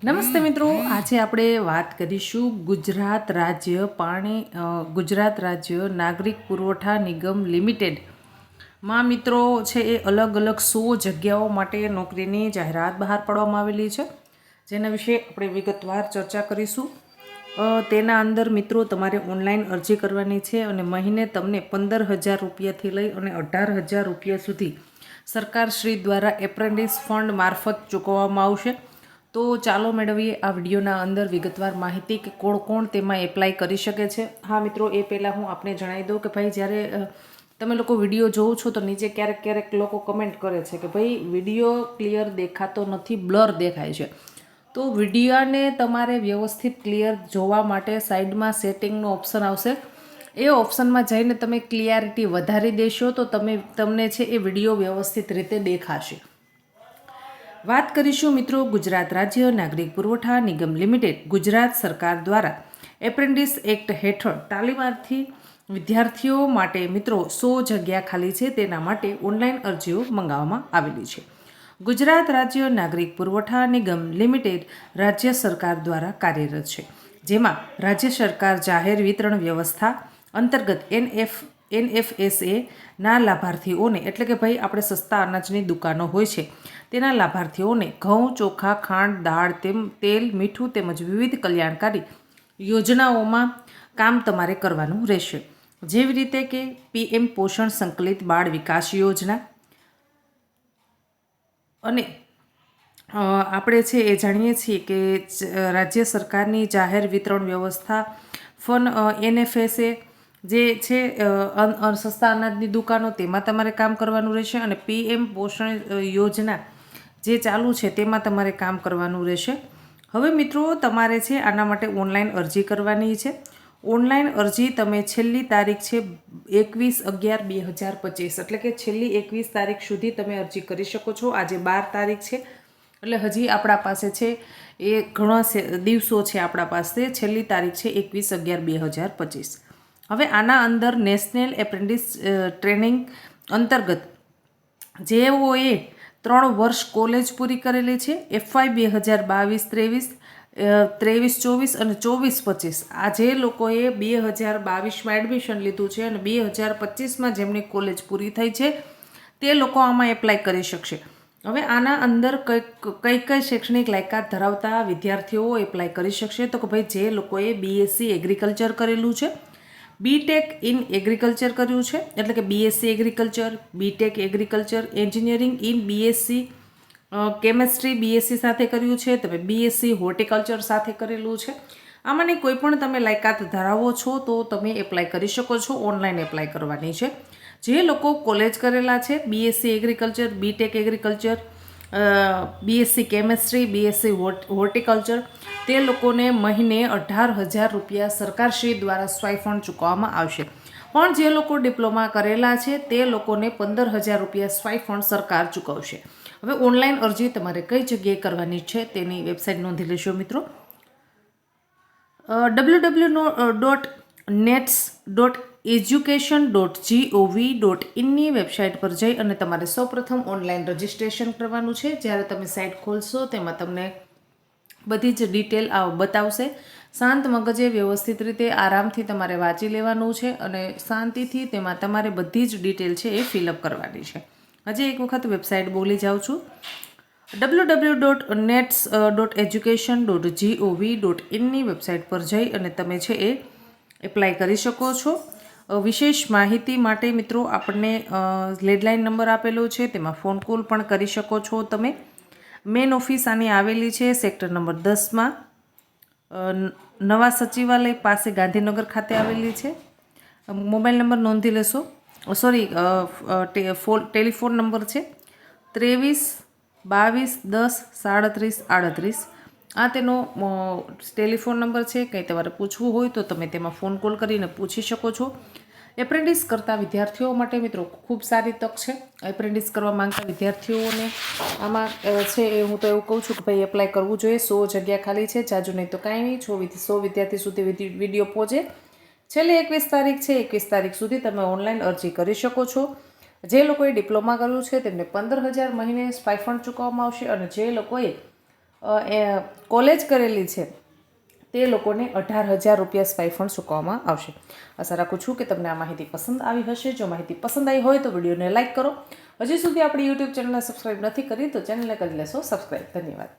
નમસ્તે મિત્રો, આજે આપણે વાત કરીશું ગુજરાત રાજ્ય નાગરિક પુરવઠા નિગમ લિમિટેડમાં મિત્રો છે એ અલગ અલગ 100 જગ્યાઓ માટે નોકરીની જાહેરાત બહાર પાડવામાં આવેલી છે, જેના વિશે આપણે વિગતવાર ચર્ચા કરીશું. તેના અંદર મિત્રો તમારે ઓનલાઈન અરજી કરવાની છે અને મહિને તમને 15,000 રૂપિયાથી લઈ અને 18,000 રૂપિયા સુધી સરકારશ્રી દ્વારા એપ્રેન્ટિસ ફંડ મારફત ચૂકવવામાં આવશે. તો ચાલો મેળવીએ આ વિડીયોના અંદર વિગતવાર માહિતી કે કોણ કોણ તેમાં એપ્લાય કરી શકે છે. હા મિત્રો, એ પહેલાં હું આપને જણાવી દઉં કે ભાઈ જ્યારે તમે લોકો વિડીયો જોવો છો તો નીચે ક્યારેક લોકો કમેન્ટ કરે છે કે ભાઈ વિડીયો ક્લિયર દેખાતો નથી, બ્લર દેખાય છે. તો વિડીયોને તમારે વ્યવસ્થિત ક્લિયર જોવા માટે સાઈડમાં સેટિંગનો ઓપ્શન આવશે. એ ઓપ્શનમાં જઈને તમે ક્લિયરિટી વધારી દેશો તો તમને છે એ વિડીયો વ્યવસ્થિત રીતે દેખાશે. વાત કરીશું મિત્રો ગુજરાત રાજ્ય નાગરિક પુરવઠા નિગમ લિમિટેડ ગુજરાત સરકાર દ્વારા એપ્રેન્ટિસ એક્ટ હેઠળ તાલીમાર્થી વિદ્યાર્થીઓ માટે મિત્રો 100 જગ્યા ખાલી છે, તેના માટે ઓનલાઈન અરજીઓ મંગાવવામાં આવેલી છે. ગુજરાત રાજ્ય નાગરિક પુરવઠા નિગમ લિમિટેડ રાજ્ય સરકાર દ્વારા કાર્યરત છે, જેમાં રાજ્ય સરકાર જાહેર વિતરણ વ્યવસ્થા અંતર્ગત NFSA ના લાભાર્થીઓને એટલે કે ભાઈ આપણે સસ્તા અનાજની દુકાનો હોય છે તેના લાભાર્થીઓને ઘઉં, ચોખા, ખાંડ, દાળ, તેલ, મીઠું તેમજ વિવિધ કલ્યાણકારી યોજનાઓમાં કામ તમારે કરવાનું રહેશે. જેવી રીતે કે PM પોષણ સંકલિત બાળ વિકાસ યોજના અને આપણે છે એ જાણીએ છીએ કે રાજ્ય સરકારની જાહેર વિતરણ વ્યવસ્થા NFSA જે છે સસ્તા અનાજની દુકાનો તેમાં તમારે કામ કરવાનું રહેશે અને PM પોષણ યોજના જે ચાલુ છે તેમાં તમારે કામ કરવાનું રહેશે. હવે મિત્રો તમારે છે આના માટે ઓનલાઈન અરજી કરવાની છે. ઓનલાઈન અરજી તમે છેલ્લી તારીખ છે 21/11/2025 એટલે કે છેલ્લી 21 તારીખ સુધી તમે અરજી કરી શકો છો. આજે 12 તારીખ છે એટલે હજી આપણા પાસે છે એ ઘણા દિવસો છે આપણા પાસે. છેલ્લી તારીખ છે 21/11/2025. હવે આના અંદર નેશનલ એપ્રેન્ટિસ ટ્રેનિંગ અંતર્ગત જેઓએ 3 વર્ષ કોલેજ પૂરી કરેલી છે, FY 2022-23, 23-24 અને 24-25 આ જે લોકોએ 2022માં એડમિશન લીધું છે અને 2025માં જેમની કોલેજ પૂરી થઈ છે તે લોકો આમાં એપ્લાય કરી શકશે. હવે આના અંદર કઈ શૈક્ષણિક લાયકાત ધરાવતા વિદ્યાર્થીઓ એપ્લાય કરી શકશે તો કે ભાઈ જે લોકોએ BSc એગ્રીકલ્ચર કરેલું છે, BTech ઇન એગ્રીકલ્ચર કર્યું છે એટલે કે BSc agriculture, BTech agriculture, engineering in BSc chemistry BSc સાથે કર્યું છે, તમે BSc હોર્ટિકલ્ચર સાથે કરેલું છે. આમાંની કોઈ પણ તમે લાયકાત ધરાવો છો તો તમે એપ્લાય કરી શકો છો. ઓનલાઈન એપ્લાય કરવાની છે. જે લોકો કોલેજ કરેલા છે BSc agriculture, BTech agriculture, BSc chemistry, BSc horticulture તે લોકોને મહિને 18,000 રૂપિયા સરકારશ્રી દ્વારા સ્વાઈફંડ ચૂકવવામાં આવશે. પણ જે લોકો ડિપ્લોમા કરેલા છે તે લોકોને 15,000 રૂપિયા સ્વાઈફંડ સરકાર ચૂકવશે. હવે ઓનલાઈન અરજી તમારે કઈ જગ્યાએ કરવાની છે તેની વેબસાઇટ નોંધી લેશો મિત્રો. www.nets.education.gov.in ની વેબસાઇટ પર જઈ અને તમારે સૌપ્રથમ ઓનલાઈન રજિસ્ટ્રેશન કરવાનું છે. જ્યારે તમે સાઇટ ખોલશો તેમાં તમને બધી જ ડિટેલ બતાવશે. શાંત મગજે વ્યવસ્થિત રીતે આરામથી તમારે વાંચી લેવાનું છે અને શાંતિથી તેમાં તમારે બધી જ ડિટેલ છે એ ફિલઅપ કરવાની છે. હજી એક વખત વેબસાઇટ બોલી જાઉં છું, www.nets.education.gov.in ની વેબસાઇટ પર જઈ અને તમે છે એ એપ્લાય કરી શકો છો. વિશેષ માહિતી માટે મિત્રો આપણને લેન્ડલાઇન નંબર આપેલો છે, તેમાં ફોન કોલ પણ કરી શકો છો તમે. મેન ઓફિસ આની આવેલી છે સેક્ટર નંબર 10માં, નવા સચિવાલય પાસે ગાંધીનગર ખાતે આવેલી છે. મોબાઈલ નંબર નોંધી લેશો, ટેલિફોન નંબર છે 23-22-10-37-38. આ તેનો ટેલિફોન નંબર છે. કંઈ તમારે પૂછવું હોય તો તમે તેમાં ફોન કોલ કરીને પૂછી શકો છો. એપ્રેન્ટિસ કરતા વિદ્યાર્થીઓ માટે મિત્રો ખૂબ સારી તક છે. એપ્રેન્ટિસ કરવા માંગતા વિદ્યાર્થીઓને આમાં છે એ હું તો એવું કહું છું કે ભાઈ એપ્લાય કરવું જોઈએ. 100 જગ્યા ખાલી છે, જાજુ નહીં તો કાંઈ નહીં. 100 વિદ્યાર્થી સુધી વિડીયો પહોંચે. છેલ્લે 21 તારીખ છે, 21 તારીખ સુધી તમે ઓનલાઈન અરજી કરી શકો છો. જે લોકોએ ડિપ્લોમા કર્યું છે તેમને 15,000 મહિને સ્ટાઇફંડ ચૂકવવામાં આવશે અને જે લોકોએ કોલેજ કરેલી છે તે લોકોને 18,000 રૂપિયા સ્ટાઇફન્ડ ચૂકવવામાં આવશે. આશા રાખું છું કે તમને આ માહિતી પસંદ આવી હશે. જો માહિતી પસંદ આવી હોય તો વિડીયોને લાઇક કરો. હજી સુધી આપણી યુટ્યુબ ચેનલને સબસ્ક્રાઈબ નથી કરી તો ચેનલને કરી લેશો સબસ્ક્રાઈબ. ધન્યવાદ.